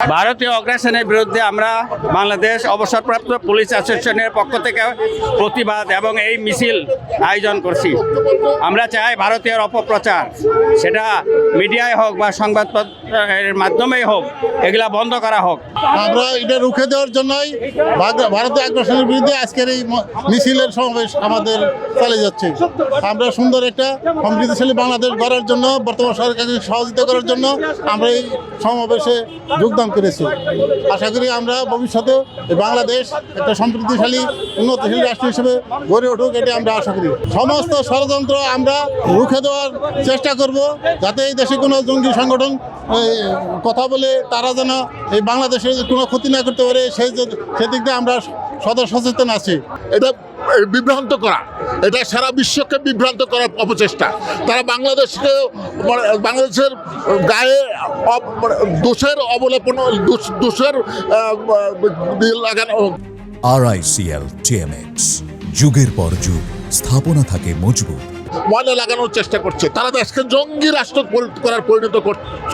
ভারতীয় অগ্রাসনের বিরুদ্ধে আমরা বাংলাদেশ অবসরপ্রাপ্ত পুলিশ অ্যাসোসিয়েশনের পক্ষ থেকে প্রতিবাদ এবং এই মিছিল আয়োজন করছি। আমরা চাই ভারতীয় অপপ্রচার, সেটা মিডিয়ায় হোক বা সংবাদপত্রের মাধ্যমেই হোক, এগুলা বন্ধ করা হোক। আমরা এটা রুখে দেওয়ার জন্যই ভারতীয় আগ্রাসনের বিরুদ্ধে আজকের এই মিছিলের সমাবেশ আমাদের চালিয়ে যাচ্ছে। আমরা সুন্দর একটা সমৃদ্ধশালী বাংলাদেশ গড়ার জন্য, বর্তমান সরকারকে সহযোগিতা করার জন্য আমরা এই সমাবেশে যোগদান করেছি। আশা করি আমরা ভবিষ্যতে বাংলাদেশ একটা সমৃদ্ধিশালী উন্নতশীল রাষ্ট্র হিসেবে গড়ে উঠুক, এটি আমরা আশা করি। সমস্ত ষড়যন্ত্র আমরা রুখে দেওয়ার চেষ্টা করব, যাতে এই দেশে কোনো জঙ্গি সংগঠন কথা বলে তারা যেন এই বাংলাদেশের কোনো ক্ষতি না করতে পারে, সেদিক দিয়ে আমরা সদা সচেতন আছি। এটা বিভ্রান্ত করা, এটা সারা বিশ্বকে বিভ্রান্ত করার অপচেষ্টা। তারা বাংলাদেশের গায়ে দোষের অবলম্বন, দোষের লাগানো। RICL TMX, যুগের পর যুগ স্থাপনা থাকে মজবুত। ময়লা লাগানোর চেষ্টা করছে, তারা দেশকে জঙ্গি রাষ্ট্র করার পরিণত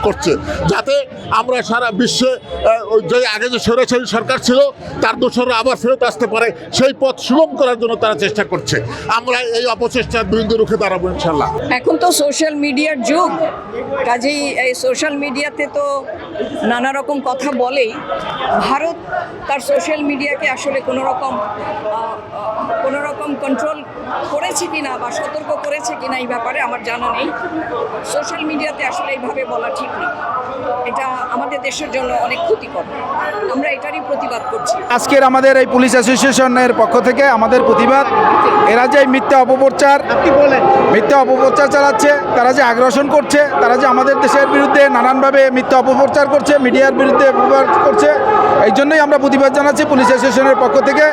করছে, যাতে আমরা সারা বিশ্বে যে আগে যে স্বৈরাচারী সরকার ছিল তার দোষররা আবার ফেরত আসতে পারে, সেই পথ সুগম করার জন্য তারা চেষ্টা করছে। আমরা এই অপচেষ্টার বিরুদ্ধে রুখে দাঁড়াবো ইনশাল্লাহ। এখন তো সোশ্যাল মিডিয়ার যুগ, কাজেই এই সোশ্যাল মিডিয়াতে তো নানা রকম কথা বলেই। ভারত তার সোশ্যাল মিডিয়াকে আসলে কোনো রকম কন্ট্রোল করেছে কিনা বা সতর্ক করেছে কিনা এই ব্যাপারে আমার জানা নেই। সোশ্যাল মিডিয়াতে আসলে এইভাবে বলা ঠিক নেই, এটা আমাদের দেশের জন্য অনেক ক্ষতিকর। আমরা এটারই প্রতিবাদ করছি। আজকের আমাদের এই পুলিশ অ্যাসোসিয়েশনের পক্ষ থেকে আমাদের প্রতিবাদ, এরা যে মিথ্যা অপপ্রচার চালাচ্ছে, তারা যে আগ্রাসন করছে, তারা যে আমাদের দেশের বিরুদ্ধে নানানভাবে মিথ্যা অপপ্রচার করছে, মিডিয়ার বিরুদ্ধে অপপ্রচার করছে, এই জন্যই আমরা প্রতিবাদ জানাচ্ছি পুলিশ অ্যাসোসিয়েশনের পক্ষ থেকে,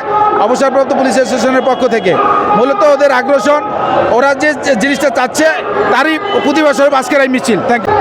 অবসরপ্রাপ্ত পুলিশ অ্যাসোসিয়েশনের পক্ষ থেকে। মূলত ওদের আগ্রাসন, ওরা যে জিনিসটা চাচ্ছে তারই প্রতিবাদ স্বরূপ আজকের এই মিছিল। Thank you.